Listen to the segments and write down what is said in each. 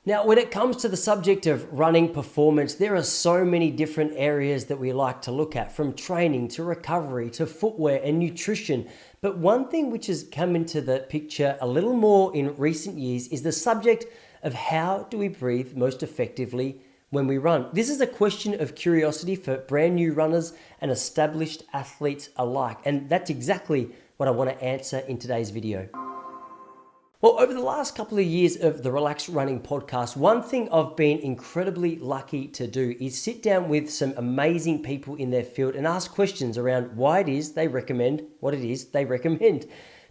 Now, when it comes to the subject of running performance, there are so many different areas that we like to look at, from training to recovery to footwear and nutrition. But one thing which has come into the picture a little more in recent years is the subject of how do we breathe most effectively when we run. This is a question of curiosity for brand new runners and established athletes alike. And that's exactly what I want to answer in today's video. Well, over the last couple of years of the Relaxed Running podcast, one thing I've been incredibly lucky to do is sit down with some amazing people in their field and ask questions around why it is they recommend what it is they recommend.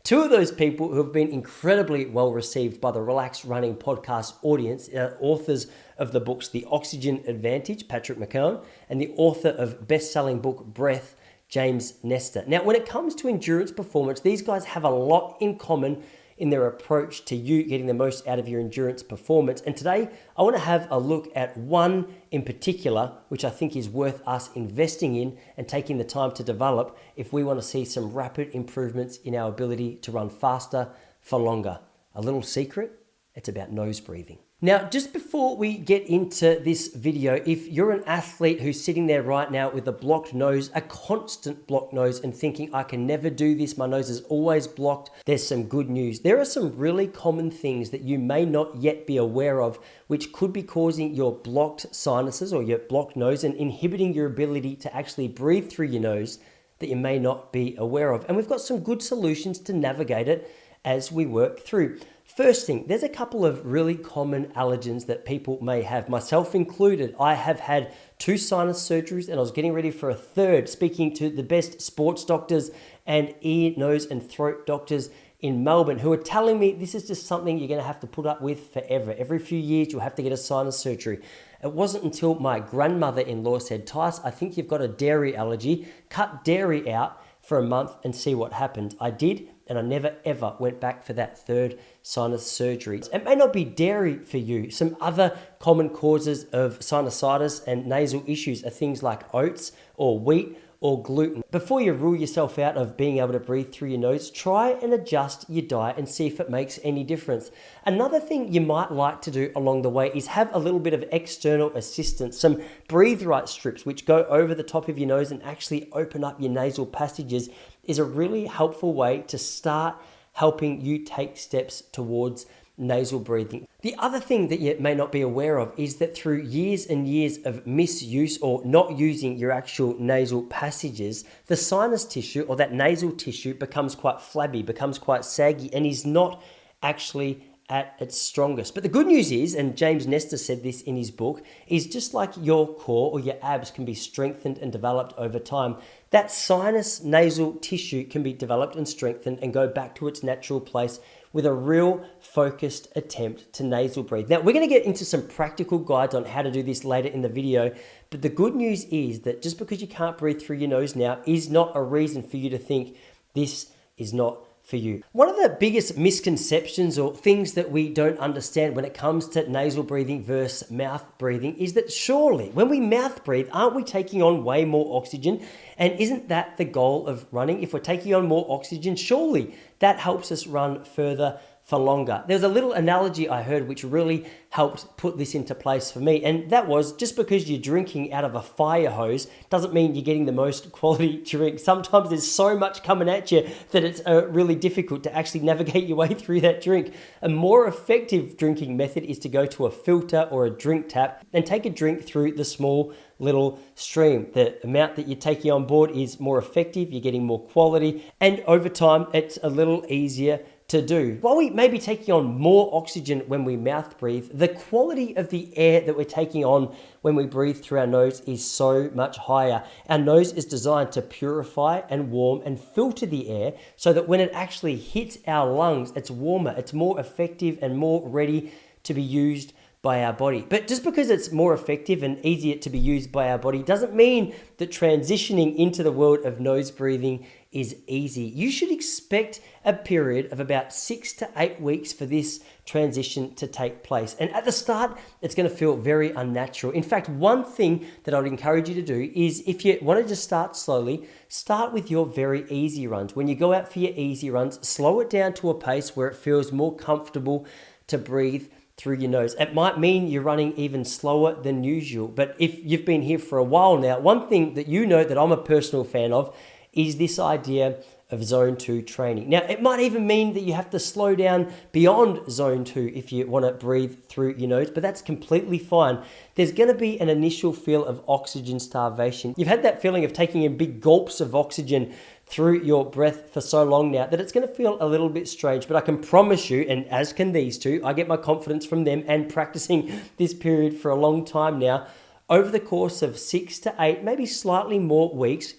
Two of those people who have been incredibly well received by the Relaxed Running podcast audience are authors of the books The Oxygen Advantage, Patrick McKeown, and the author of best-selling book Breath, James Nestor. Now, when it comes to endurance performance, these guys have a lot in common in their approach to you getting the most out of your endurance performance. And today, I want to have a look at one in particular, which I think is worth us investing in and taking the time to develop if we want to see some rapid improvements in our ability to run faster for longer. A little secret, it's about nose breathing. Now, just before we get into this video, if you're an athlete who's sitting there right now with a blocked nose, a constant blocked nose, and thinking, I can never do this, my nose is always blocked, there's some good news. There are some really common things that you may not yet be aware of, which could be causing your blocked sinuses or your blocked nose and inhibiting your ability to actually breathe through your nose that you may not be aware of. And we've got some good solutions to navigate it as we work through. First thing, there's a couple of really common allergens that people may have, myself included. I have had 2 sinus surgeries and I was getting ready for a third, speaking to the best sports doctors and ear, nose and throat doctors in Melbourne who are telling me this is just something you're going to have to put up with forever. Every few years you'll have to get a sinus surgery. It wasn't until my grandmother-in-law said, Tice, I think you've got a dairy allergy. Cut dairy out for a month and see what happened. I did, and I never ever went back for that third sinus surgery. It may not be dairy for you. Some other common causes of sinusitis and nasal issues are things like oats or wheat or gluten. Before you rule yourself out of being able to breathe through your nose, try and adjust your diet and see if it makes any difference. Another thing you might like to do along the way is have a little bit of external assistance, some breathe right strips which go over the top of your nose and actually open up your nasal passages is a really helpful way to start helping you take steps towards nasal breathing. The other thing that you may not be aware of is that through years and years of misuse or not using your actual nasal passages, the sinus tissue or that nasal tissue becomes quite flabby, becomes quite saggy, and is not actually at its strongest. But the good news is, and James Nestor said this in his book, is just like your core or your abs can be strengthened and developed over time, that sinus nasal tissue can be developed and strengthened and go back to its natural place with a real focused attempt to nasal breathe. Now, we're going to get into some practical guides on how to do this later in the video, but the good news is that just because you can't breathe through your nose now is not a reason for you to think this is not for you. One of the biggest misconceptions or things that we don't understand when it comes to nasal breathing versus mouth breathing is that surely when we mouth breathe, aren't we taking on way more oxygen? And isn't that the goal of running? If we're taking on more oxygen, surely that helps us run further for longer. There's a little analogy I heard which really helped put this into place for me, and that was just because you're drinking out of a fire hose doesn't mean you're getting the most quality drink. Sometimes there's so much coming at you that it's really difficult to actually navigate your way through that drink. A more effective drinking method is to go to a filter or a drink tap and take a drink through the small little stream. The amount that you're taking on board is more effective, you're getting more quality, and over time it's a little easier to do. While we may be taking on more oxygen when we mouth breathe, the quality of the air that we're taking on when we breathe through our nose is so much higher. Our nose is designed to purify and warm and filter the air so that when it actually hits our lungs, it's warmer, it's more effective and more ready to be used by our body. But just because it's more effective and easier to be used by our body doesn't mean that transitioning into the world of nose breathing is easy. You should expect a period of about 6 to 8 weeks for this transition to take place. And at the start, it's going to feel very unnatural. In fact, one thing that I would encourage you to do is if you want to just start slowly, start with your very easy runs. When you go out for your easy runs, slow it down to a pace where it feels more comfortable to breathe through your nose. It might mean you're running even slower than usual. But if you've been here for a while now, one thing that you know that I'm a personal fan of is this idea of zone 2 training. Now, it might even mean that you have to slow down beyond zone 2 if you want to breathe through your nose, but that's completely fine. There's going to be an initial feel of oxygen starvation. You've had that feeling of taking in big gulps of oxygen through your breath for so long now that it's going to feel a little bit strange, but I can promise you, and as can these two, I get my confidence from them and practicing this period for a long time now, over the course of 6 to 8, maybe slightly more weeks,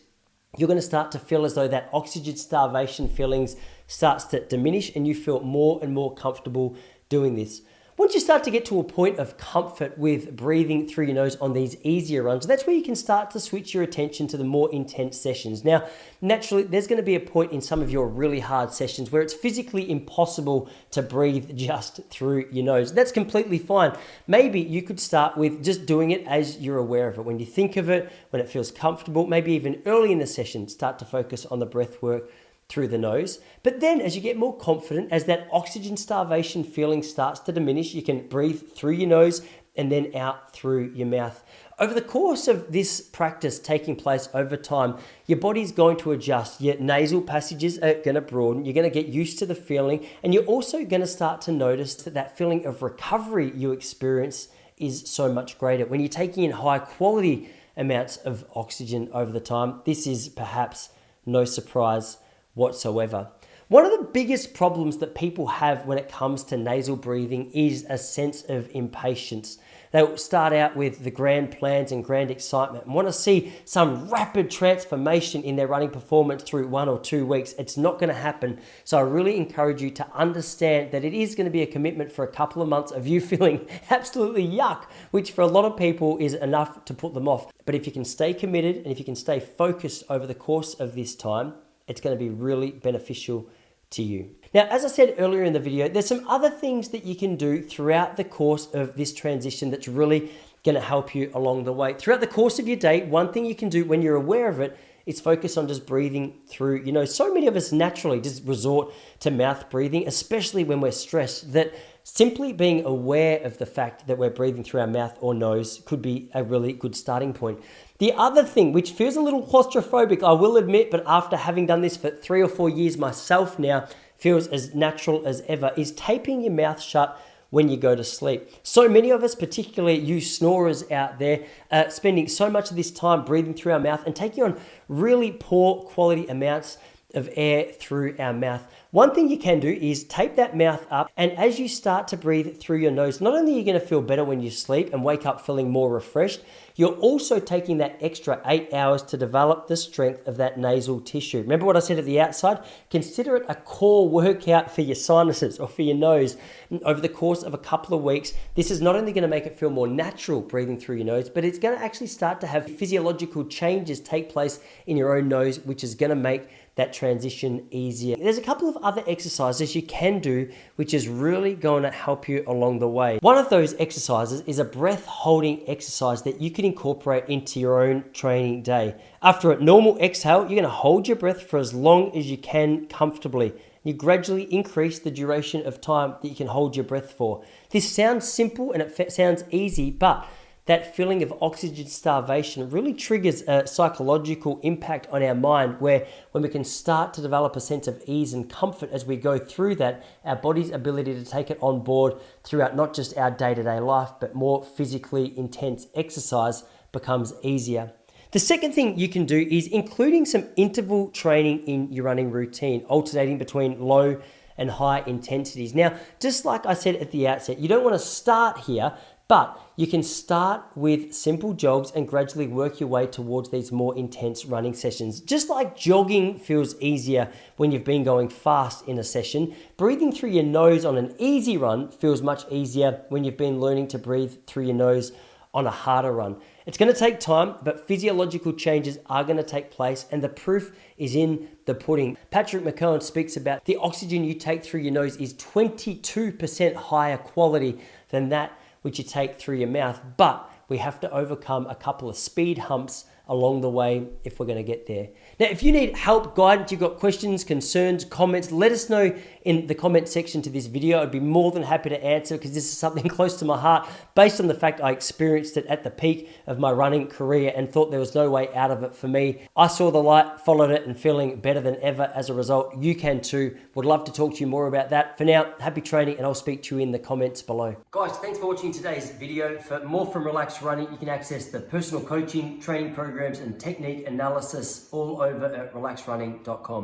you're going to start to feel as though that oxygen starvation feelings starts to diminish and you feel more and more comfortable doing this. Once you start to get to a point of comfort with breathing through your nose on these easier runs, that's where you can start to switch your attention to the more intense sessions. Now, naturally, there's going to be a point in some of your really hard sessions where it's physically impossible to breathe just through your nose. That's completely fine. Maybe you could start with just doing it as you're aware of it. When you think of it, when it feels comfortable, maybe even early in the session, start to focus on the breath work through the nose. But then as you get more confident, as that oxygen starvation feeling starts to diminish, you can breathe through your nose and then out through your mouth. Over the course of this practice taking place over time, your body's going to adjust. Your nasal passages are going to broaden. You're going to get used to the feeling, and you're also going to start to notice that that feeling of recovery you experience is so much greater. When you're taking in high quality amounts of oxygen over the time, this is perhaps no surprise whatsoever. One of the biggest problems that people have when it comes to nasal breathing is a sense of impatience. They'll start out with the grand plans and grand excitement and want to see some rapid transformation in their running performance through 1 or 2 weeks. It's not going to happen. So I really encourage you to understand that it is going to be a commitment for a couple of months of you feeling absolutely yuck, which for a lot of people is enough to put them off. But if you can stay committed and if you can stay focused over the course of this time, it's going to be really beneficial to you. Now, as I said earlier in the video, there's some other things that you can do throughout the course of this transition that's really going to help you along the way. Throughout the course of your day, one thing you can do when you're aware of it is focus on just breathing through your nose. So many of us naturally just resort to mouth breathing, especially when we're stressed, that simply being aware of the fact that we're breathing through our mouth or nose could be a really good starting point. The other thing, which feels a little claustrophobic, I will admit, but after having done this for 3 or 4 years myself now, feels as natural as ever, is taping your mouth shut when you go to sleep. So many of us, particularly you snorers out there, spending so much of this time breathing through our mouth and taking on really poor quality amounts of air through our mouth. One thing you can do is tape that mouth up, and as you start to breathe through your nose, not only are you going to feel better when you sleep and wake up feeling more refreshed, you're also taking that extra 8 hours to develop the strength of that nasal tissue. Remember what I said at the outside? Consider it a core workout for your sinuses or for your nose. And over the course of a couple of weeks, this is not only going to make it feel more natural breathing through your nose, but it's going to actually start to have physiological changes take place in your own nose, which is going to make that transition easier. There's a couple of other exercises you can do which is really going to help you along the way. One of those exercises is a breath holding exercise that you can incorporate into your own training day. After a normal exhale, you're going to hold your breath for as long as you can comfortably. You gradually increase the duration of time that you can hold your breath for. This sounds simple and it sounds easy, but that feeling of oxygen starvation really triggers a psychological impact on our mind, where when we can start to develop a sense of ease and comfort as we go through that, our body's ability to take it on board throughout not just our day-to-day life, but more physically intense exercise becomes easier. The second thing you can do is including some interval training in your running routine, alternating between low and high intensities. Now, just like I said at the outset, you don't want to start here, but you can start with simple jogs and gradually work your way towards these more intense running sessions. Just like jogging feels easier when you've been going fast in a session, breathing through your nose on an easy run feels much easier when you've been learning to breathe through your nose on a harder run. It's going to take time, but physiological changes are going to take place, and the proof is in the pudding. Patrick McKeown speaks about the oxygen you take through your nose is 22% higher quality than that which you take through your mouth, but we have to overcome a couple of speed humps along the way if we're going to get there. Now, if you need help, guidance, you've got questions, concerns, comments, let us know in the comment section to this video. I'd be more than happy to answer because this is something close to my heart based on the fact I experienced it at the peak of my running career and thought there was no way out of it for me. I saw the light, followed it, and feeling better than ever as a result. You can too. Would love to talk to you more about that. For now, happy training, and I'll speak to you in the comments below. Guys, thanks for watching today's video. For more from Relaxed Running, you can access the personal coaching, training programs, and technique analysis all over at relaxedrunning.com.